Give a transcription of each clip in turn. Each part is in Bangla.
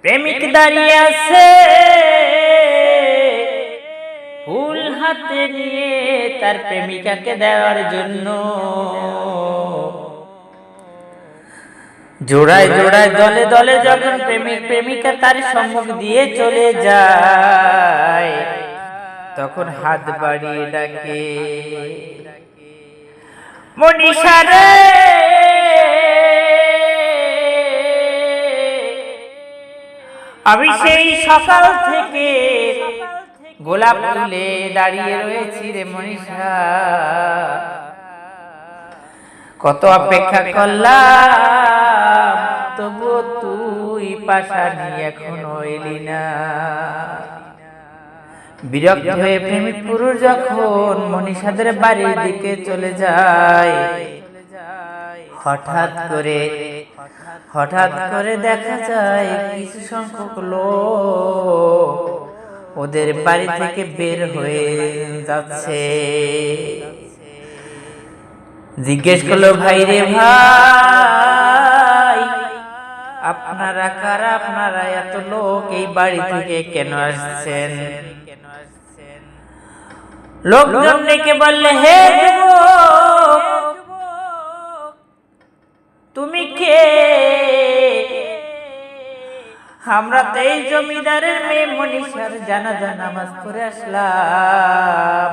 প্রেমিক দাঁড়িয়ে আছে ফুল হাতে নিয়ে তার প্রেমিকাকে দেওয়ার জন্য। জোড়ায় জোড়ায় দলে দলে যখন প্রেমিক প্রেমিকা তার সম্মুখ দিয়ে চলে যায়, তখন হাত বাড়িয়ে ডাকে, মনীষা রে, আমি সেই সকাল থেকে গোলাপ তুলে দাঁড়িয়ে রয়েছি রে মনীষা, কত অপেক্ষা করলাম, তবুও তুই পাশানি এখনো এলি না। বিরক্ত হয়ে প্রেমিক পুরুষ যখন মনীষাদের বাড়ির দিকে চলে যায়, হঠাৎ করে দেখা যায় কিছু সংখ্যক লোক ওদের বাড়ি থেকে বের হয়ে যাচ্ছে। জিজ্ঞেস করলো, ভাই রে ভাই, আপনারা কারা? আপনারা এত লোক এই বাড়ি থেকে কেন আসছেন? লোকজন ডেকে বললে, হে যুবক, তুমি কে? আমরা তো এই জমিদারের মেয়ে মনীষার জানাজা নামাজ পড়ে আসলাম।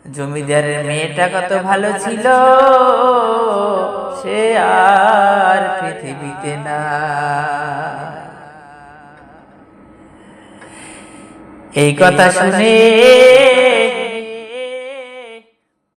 জমিদারের মেয়েটা কত ভালো ছিল, সে আর পৃথিবীতে না। এই কথা শুনে